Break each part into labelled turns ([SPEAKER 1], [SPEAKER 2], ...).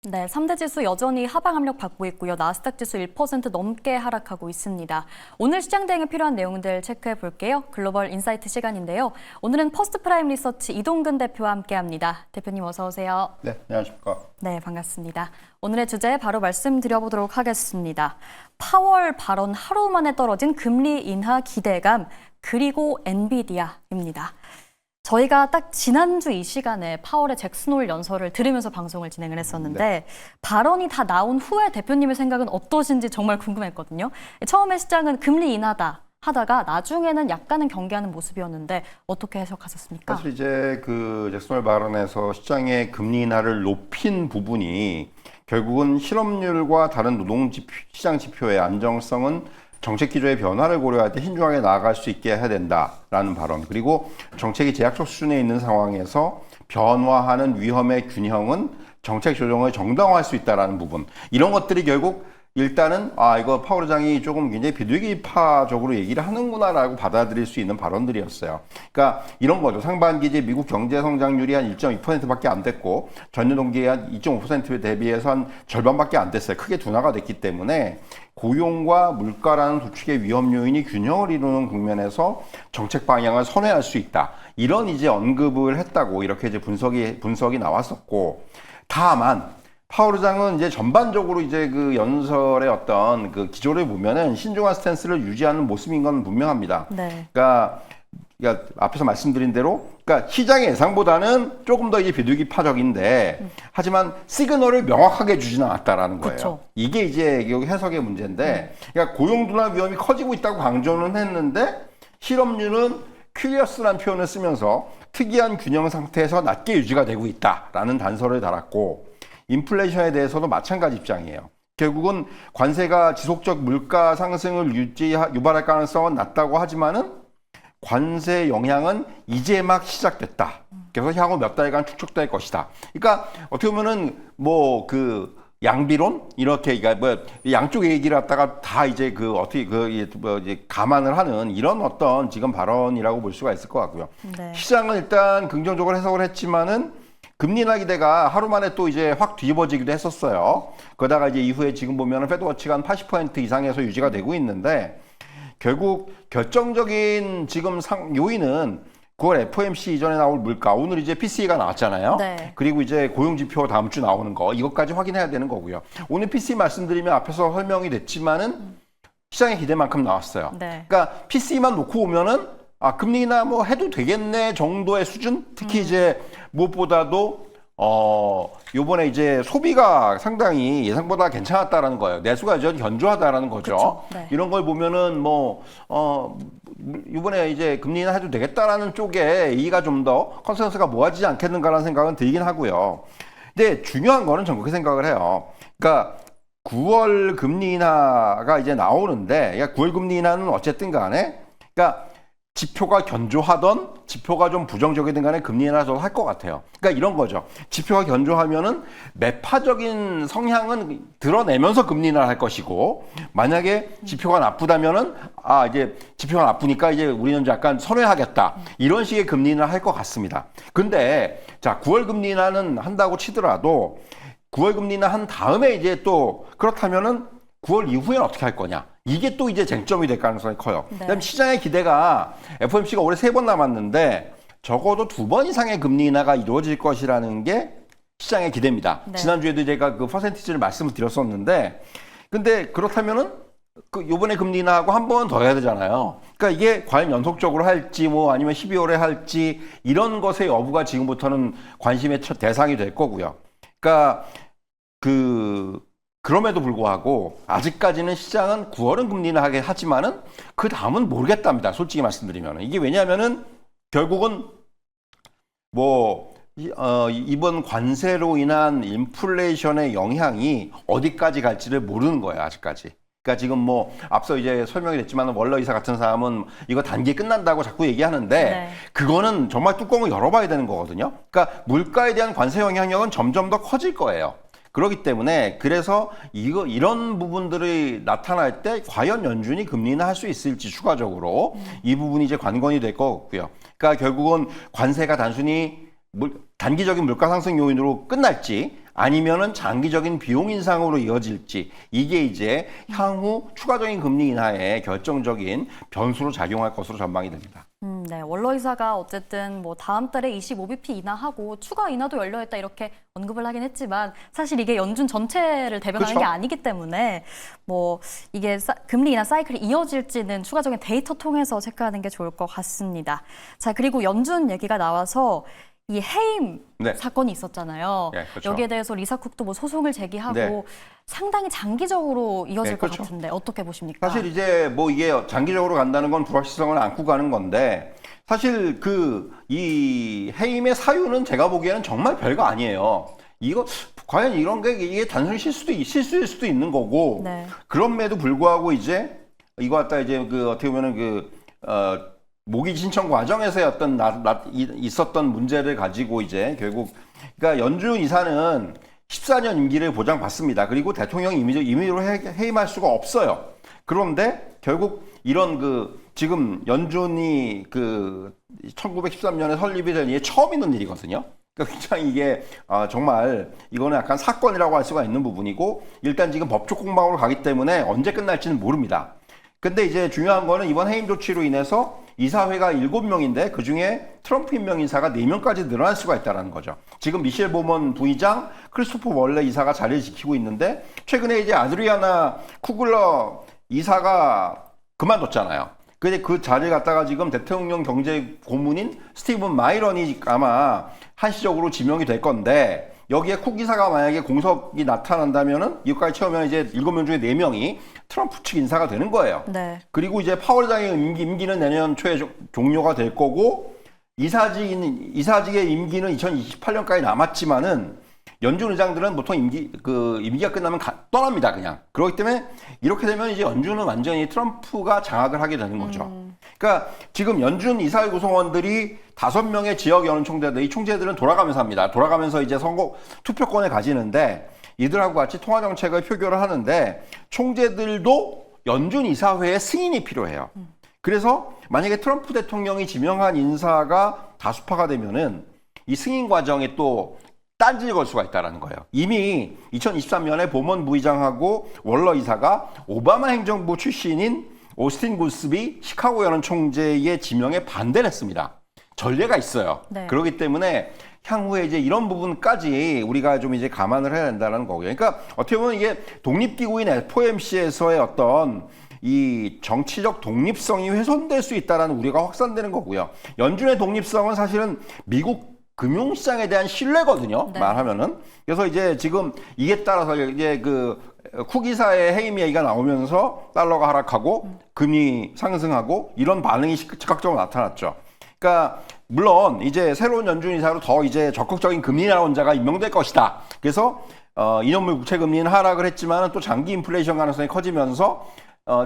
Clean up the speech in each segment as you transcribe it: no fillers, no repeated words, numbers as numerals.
[SPEAKER 1] 네, 3대 지수 여전히 하방 압력 받고 있고요. 나스닥 지수 1% 넘게 하락하고 있습니다. 오늘 시장 대응에 필요한 내용들 체크해 볼게요. 글로벌 인사이트 시간인데요. 오늘은 퍼스트 프라임 리서치 이동근 대표와 함께합니다. 대표님 어서 오세요.
[SPEAKER 2] 네, 안녕하십니까.
[SPEAKER 1] 네, 반갑습니다. 오늘의 주제 바로 말씀드려보도록 하겠습니다. 파월 발언 하루 만에 떨어진 금리 인하 기대감, 그리고 엔비디아입니다. 저희가 딱 지난주 이 시간에 파월의 잭슨홀 연설을 들으면서 방송을 진행을 했었는데
[SPEAKER 2] 네.
[SPEAKER 1] 발언이 다 나온 후에 대표님의 생각은 어떠신지 정말 궁금했거든요. 처음에 시장은 금리 인하다 하다가 나중에는 약간은 경계하는 모습이었는데 어떻게 해석하셨습니까?
[SPEAKER 2] 사실 이제 그 잭슨홀 발언에서 시장의 금리 인하를 높인 부분이 결국은 실업률과 다른 시장 지표의 안정성은 정책 기조의 변화를 고려할 때 신중하게 나아갈 수 있게 해야 된다라는 발언, 그리고 정책이 제약적 수준에 있는 상황에서 변화하는 위험의 균형은 정책 조정을 정당화할 수 있다라는 부분, 이런 것들이 결국 일단은 이거 파월 의장이 조금 굉장히 비둘기파적으로 얘기를 하는구나라고 받아들일 수 있는 발언들이었어요. 그러니까 이런 거죠. 상반기 이제 미국 경제 성장률이 한 1.2%밖에 안 됐고 전년 동기에 한 2.5%에 대비해서 한 절반밖에 안 됐어요. 크게 둔화가 됐기 때문에 고용과 물가라는 두 축의 위험 요인이 균형을 이루는 국면에서 정책 방향을 선회할 수 있다. 이런 이제 언급을 했다고 이렇게 이제 분석이 나왔었고, 다만 파월 의장은 이제 전반적으로 이제 그 연설의 어떤 그 기조를 보면은 신중한 스탠스를 유지하는 모습인 건 분명합니다.
[SPEAKER 1] 네.
[SPEAKER 2] 그러니까 앞에서 말씀드린 대로, 그러니까 시장의 예상보다는 조금 더 이제 비둘기파적인데, 하지만 시그널을 명확하게 주지는 않았다라는 거예요.
[SPEAKER 1] 그쵸.
[SPEAKER 2] 이게 이제 여기 해석의 문제인데, 그러니까 고용 둔화 위험이 커지고 있다고 강조는 했는데, 실업률은 큐리어스라는 표현을 쓰면서 특이한 균형 상태에서 낮게 유지가 되고 있다라는 단서를 달았고, 인플레이션에 대해서도 마찬가지 입장이에요. 결국은 관세가 지속적 물가 상승을 유발할 가능성은 낮다고 하지만은 관세 영향은 이제 막 시작됐다. 그래서 향후 몇 달간 축적될 것이다. 그러니까 어떻게 보면은 뭐 그 양비론 이렇게, 그러니까 뭐 양쪽 얘기를 갖다가 다 이제 그 어떻게 이제 감안을 하는 이런 어떤 지금 발언이라고 볼 수가 있을 것 같고요.
[SPEAKER 1] 네.
[SPEAKER 2] 시장은 일단 긍정적으로 해석을 했지만은 금리 인하 기대가 하루 만에 또 이제 확 뒤집어지기도 했었어요. 그러다가 이제 이후에 지금 보면은 패드워치가 한 80% 이상에서 유지가 되고 있는데, 결국 결정적인 지금 요인은 9월 FOMC 이전에 나올 물가, 오늘 이제 PCE가 나왔잖아요.
[SPEAKER 1] 네.
[SPEAKER 2] 그리고 이제 고용지표 다음 주 나오는 거, 이것까지 확인해야 되는 거고요. 오늘 PCE 말씀드리면 앞에서 설명이 됐지만은 시장의 기대만큼 나왔어요.
[SPEAKER 1] 네.
[SPEAKER 2] 그러니까 PCE만 놓고 오면은 금리 인하 뭐 해도 되겠네 정도의 수준? 특히 이제 무엇보다도 요번에 이제 소비가 상당히 예상보다 괜찮았다라는 거예요. 내수가 여전히 견조하다라는 거죠.
[SPEAKER 1] 그쵸. 네.
[SPEAKER 2] 이런 걸 보면은 이번에 이제 금리 인하 해도 되겠다라는 쪽에 이가 좀 더 컨센서스가 모아지지 않겠는가라는 생각은 들긴 하고요. 근데 중요한 거는 전 그렇게 생각을 해요. 그러니까 9월 금리 인하가 이제 나오는데, 그러니까 9월 금리 인하는 어쨌든 간에, 그러니까 지표가 견조하던 지표가 좀 부정적이든 간에 금리 인하도 할 것 같아요. 그러니까 이런 거죠. 지표가 견조하면은 매파적인 성향은 드러내면서 금리 인하를 할 것이고, 만약에 지표가 나쁘다면은 이제 지표가 나쁘니까 이제 우리는 약간 선회하겠다, 이런 식의 금리 인하를 할 것 같습니다. 근데 자, 9월 금리 인하는 한다고 치더라도 9월 금리 인하 한 다음에 이제 또 그렇다면은 9월 이후에는 어떻게 할 거냐, 이게 또 이제 쟁점이 될 가능성이 커요.
[SPEAKER 1] 네.
[SPEAKER 2] 그다음에 시장의 기대가 FOMC가 올해 3번 남았는데 적어도 2번 이상의 금리 인하가 이루어질 것이라는 게 시장의 기대입니다.
[SPEAKER 1] 네.
[SPEAKER 2] 지난주에도 제가 그 퍼센티지를 말씀을 드렸었는데, 근데 그렇다면은 요번에 금리 인하하고 한 번 더 해야 되잖아요. 그러니까 이게 과연 연속적으로 할지 뭐 아니면 12월에 할지, 이런 것의 여부가 지금부터는 관심의 첫 대상이 될 거고요. 그러니까 그럼에도 불구하고 아직까지는 시장은 9월은 금리 인하하게 하지만은 그 다음은 모르겠답니다. 솔직히 말씀드리면. 이게 왜냐하면은 결국은 이번 관세로 인한 인플레이션의 영향이 어디까지 갈지를 모르는 거예요, 아직까지. 그러니까 지금 앞서 이제 설명이 됐지만 월러 이사 같은 사람은 이거 단기에 끝난다고 자꾸 얘기하는데,
[SPEAKER 1] 네.
[SPEAKER 2] 그거는 정말 뚜껑을 열어봐야 되는 거거든요. 그러니까 물가에 대한 관세 영향력은 점점 더 커질 거예요. 그렇기 때문에 그래서 이런 부분들이 나타날 때 과연 연준이 금리 인하 할 수 있을지 추가적으로 이 부분이 이제 관건이 될 것 같고요. 그러니까 결국은 관세가 단순히 단기적인 물가 상승 요인으로 끝날지 아니면은 장기적인 비용 인상으로 이어질지 이게 이제 향후 추가적인 금리 인하에 결정적인 변수로 작용할 것으로 전망이 됩니다.
[SPEAKER 1] 네. 원로이사가 어쨌든 뭐 다음 달에 25bp 인하하고 추가 인하도 열려있다 이렇게 언급을 하긴 했지만 사실 이게 연준 전체를 대변하는
[SPEAKER 2] 그렇죠.
[SPEAKER 1] 게 아니기 때문에 뭐 이게 금리 인하 사이클이 이어질지는 추가적인 데이터 통해서 체크하는 게 좋을 것 같습니다. 자, 그리고 연준 얘기가 나와서 이 해임
[SPEAKER 2] 네.
[SPEAKER 1] 사건이 있었잖아요.
[SPEAKER 2] 네, 그렇죠.
[SPEAKER 1] 여기에 대해서 리사 쿡도 뭐 소송을 제기하고
[SPEAKER 2] 네.
[SPEAKER 1] 상당히 장기적으로 이어질
[SPEAKER 2] 네,
[SPEAKER 1] 것
[SPEAKER 2] 그렇죠.
[SPEAKER 1] 같은데 어떻게 보십니까?
[SPEAKER 2] 사실 이제 뭐 이게 장기적으로 간다는 건 불확실성을 안고 가는 건데 사실 이 해임의 사유는 제가 보기에는 정말 별거 아니에요. 이거 과연 이런 게 이게 단순히 실수일 수도 있는 거고
[SPEAKER 1] 네.
[SPEAKER 2] 그럼에도 불구하고 이제 이거 갖다 이제 어떻게 보면은 모기 신청 과정에서의 어떤 있었던 문제를 가지고 이제 결국 그러니까 연준 이사는 14년 임기를 보장받습니다. 그리고 대통령이 임의로 해임할 수가 없어요. 그런데 결국 이런 지금 연준이 1913년에 설립이 된 이게 처음 있는 일이거든요. 그러니까 굉장히 이게 정말 이거는 약간 사건이라고 할 수가 있는 부분이고 일단 지금 법적 공방으로 가기 때문에 언제 끝날지는 모릅니다. 근데 이제 중요한 거는 이번 해임 조치로 인해서 이사회가 7명인데 그중에 트럼프 임명 인사가 4명까지 늘어날 수가 있다는 거죠. 지금 미셸 보먼 부의장, 크리스토퍼 월레 이사가 자리를 지키고 있는데 최근에 이제 아드리아나 쿠글러 이사가 그만뒀잖아요. 근데 그 자리를 갖다가 지금 대통령 경제 고문인 스티븐 마이런이 아마 한시적으로 지명이 될 건데 여기에 쿡 이사가 만약에 공석이 나타난다면은 이것까지 채우면 이제 7명 중에 4명이 트럼프 측 인사가 되는 거예요.
[SPEAKER 1] 네. 그리고
[SPEAKER 2] 이제 파월 의장의 임기는 내년 초에 종료가 될 거고 이사직의 임기는 2028년까지 남았지만은 연준 의장들은 보통 임기가 끝나면 떠납니다, 그냥. 그렇기 때문에 이렇게 되면 이제 연준은 완전히 트럼프가 장악을 하게 되는 거죠. 그러니까 지금 연준 이사회 구성원들이 5명의 지역 연은 총재들, 이 총재들은 돌아가면서 합니다. 돌아가면서 이제 투표권을 가지는데 이들하고 같이 통화 정책을 표결을 하는데 총재들도 연준 이사회의 승인이 필요해요. 그래서 만약에 트럼프 대통령이 지명한 인사가 다수파가 되면은 이 승인 과정에 또 딴지를 걸 수가 있다는 거예요. 이미 2023년에 보먼 부의장하고 월러 이사가 오바마 행정부 출신인 오스틴 굴스비 시카고 연은 총재의 지명에 반대를 했습니다. 전례가 있어요.
[SPEAKER 1] 네.
[SPEAKER 2] 그렇기 때문에 향후에 이제 이런 부분까지 우리가 좀 이제 감안을 해야 된다는 거고요. 그러니까 어떻게 보면 이게 독립기구인 FOMC에서의 어떤 이 정치적 독립성이 훼손될 수 있다는 우려가 확산되는 거고요. 연준의 독립성은 사실은 미국 금융시장에 대한 신뢰거든요.
[SPEAKER 1] 네.
[SPEAKER 2] 말하면은. 그래서 이제 지금 이에 따라서 이제 쿡 이사의 해임 얘기가 나오면서 달러가 하락하고 금리 상승하고 이런 반응이 즉각적으로 나타났죠. 그러니까 물론 이제 새로운 연준 이사로 더 이제 적극적인 금리 인하 원자가 임명될 것이다. 그래서 2년물 국채 금리는 하락을 했지만 또 장기 인플레이션 가능성이 커지면서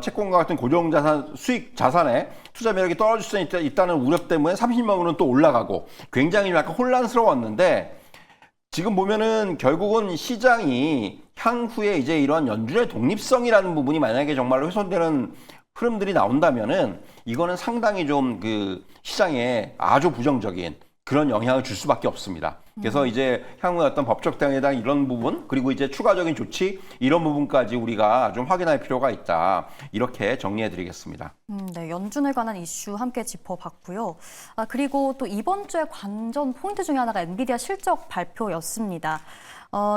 [SPEAKER 2] 채권과 같은 고정자산, 수익 자산에 투자 매력이 떨어질 수 있다는 우려 때문에 30년으로는 또 올라가고 굉장히 약간 혼란스러웠는데 지금 보면은 결국은 시장이 향후에 이제 이런 연준의 독립성이라는 부분이 만약에 정말로 훼손되는 흐름들이 나온다면은 이거는 상당히 좀 시장에 아주 부정적인 그런 영향을 줄 수밖에 없습니다. 그래서 이제 향후에 어떤 법적 대응에 대한 이런 부분 그리고 이제 추가적인 조치 이런 부분까지 우리가 좀 확인할 필요가 있다. 이렇게 정리해 드리겠습니다.
[SPEAKER 1] 네, 연준에 관한 이슈 함께 짚어봤고요. 그리고 또 이번 주에 관전 포인트 중에 하나가 엔비디아 실적 발표였습니다.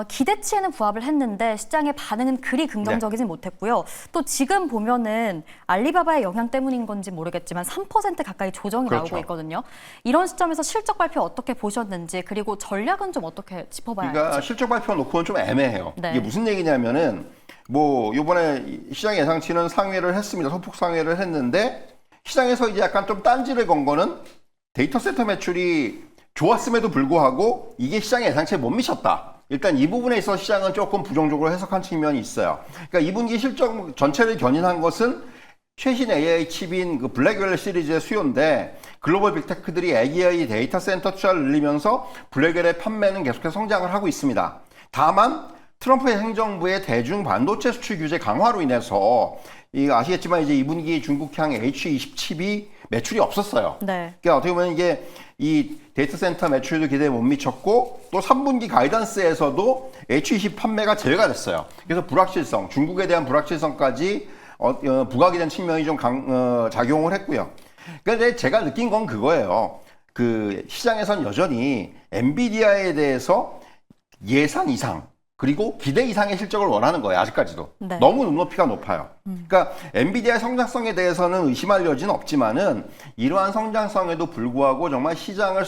[SPEAKER 1] 기대치에는 부합을 했는데 시장의 반응은 그리 긍정적이진 못했고요. 또 지금 보면은 알리바바의 영향 때문인 건지 모르겠지만 3% 가까이 조정이
[SPEAKER 2] 그렇죠.
[SPEAKER 1] 나오고 있거든요. 이런 시점에서 실적 발표 어떻게 보셨는지 그리고 전략은 좀 어떻게 짚어봐야 할지.
[SPEAKER 2] 그러니까 실적 발표 놓고는 좀 애매해요.
[SPEAKER 1] 네.
[SPEAKER 2] 이게 무슨 얘기냐면은 뭐 이번에 시장 예상치는 상회를 했습니다. 소폭 상회를 했는데 시장에서 이제 약간 좀 딴지를 건 거는 데이터 센터 매출이 좋았음에도 불구하고 이게 시장의 예상치에 못 미쳤다. 일단 이 부분에 있어서 시장은 조금 부정적으로 해석한 측면이 있어요. 그러니까 2분기 실적 전체를 견인한 것은 최신 AI 칩인 블랙웰 시리즈의 수요인데 글로벌 빅테크들이 AI 데이터 센터 투자를 늘리면서 블랙웰의 판매는 계속해서 성장을 하고 있습니다. 다만 트럼프 행정부의 대중 반도체 수출 규제 강화로 인해서 아시겠지만 이제 2분기 중국향 H20칩이 매출이 없었어요.
[SPEAKER 1] 네.
[SPEAKER 2] 그러니까 어떻게 보면 이게 이 데이터 센터 매출도 기대에 못 미쳤고 또 3분기 가이던스에서도 H20 판매가 제외가 됐어요. 그래서 불확실성, 중국에 대한 불확실성까지 부각이 된 측면이 좀 작용을 했고요. 그러니까 제가 느낀 건 그거예요. 그 시장에선 여전히 엔비디아에 대해서 예상 이상 그리고 기대 이상의 실적을 원하는 거예요. 아직까지도.
[SPEAKER 1] 네.
[SPEAKER 2] 너무 눈높이가 높아요. 그러니까 엔비디아의 성장성에 대해서는 의심할 여지는 없지만은 이러한 성장성에도 불구하고 정말 시장을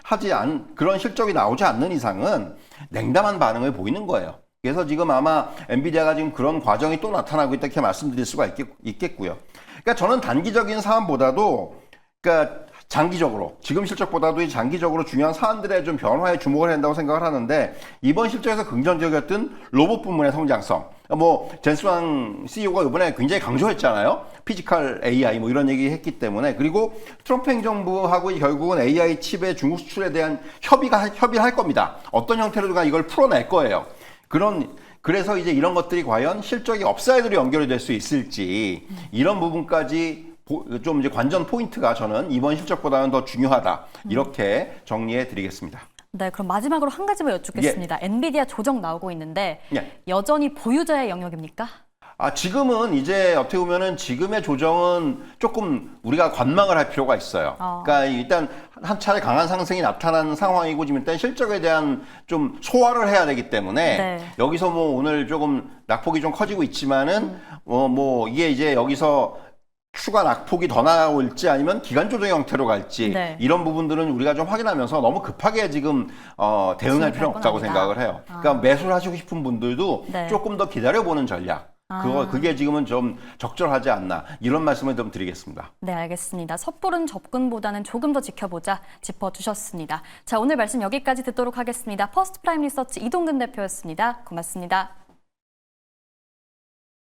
[SPEAKER 2] 하지 않은 그런 실적이 나오지 않는 이상은 냉담한 반응을 보이는 거예요. 그래서 지금 아마 엔비디아가 지금 그런 과정이 또 나타나고 있다 이렇게 말씀드릴 수가 있겠고요. 그러니까 저는 단기적인 사안보다도 그러니까 장기적으로 지금 실적보다도 장기적으로 중요한 사안들의 좀 변화에 주목을 해야 된다고 생각을 하는데 이번 실적에서 긍정적이었던 로봇 부문의 성장성. 뭐 젠스왕 CEO가 이번에 굉장히 강조했잖아요. 피지컬 AI 뭐 이런 얘기 했기 때문에 그리고 트럼프 행정부하고 결국은 AI 칩의 중국 수출에 대한 협의를 할 겁니다. 어떤 형태로든 이걸 풀어낼 거예요. 그래서 이제 이런 것들이 과연 실적이 업사이드로 연결이 될 수 있을지 이런 부분까지 좀 이제 관전 포인트가 저는 이번 실적보다는 더 중요하다. 이렇게 정리해 드리겠습니다.
[SPEAKER 1] 네, 그럼 마지막으로 한 가지만 여쭙겠습니다. 엔비디아 조정 나오고 있는데 여전히 보유자의 영역입니까?
[SPEAKER 2] 지금은 이제 어떻게 보면은 지금의 조정은 조금 우리가 관망을 할 필요가 있어요. 그러니까 일단 한 차례 강한 상승이 나타난 상황이고 지금 일단 실적에 대한 좀 소화를 해야 되기 때문에 여기서 뭐 오늘 조금 낙폭이 좀 커지고 있지만은 뭐 이게 이제 여기서 추가 낙폭이 더 나올지 아니면 기간 조정 형태로 갈지 이런 부분들은 우리가 좀 확인하면서 너무 급하게 지금 대응할 필요는 없다고 생각을 해요. 그러니까 매수를 하시고 싶은 분들도 조금 더 기다려보는 전략. 그게 지금은 좀 적절하지 않나 이런 말씀을 좀 드리겠습니다.
[SPEAKER 1] 네, 알겠습니다. 섣부른 접근보다는 조금 더 지켜보자 짚어주셨습니다. 자, 오늘 말씀 여기까지 듣도록 하겠습니다. 퍼스트 프라임 리서치 이동근 대표였습니다. 고맙습니다.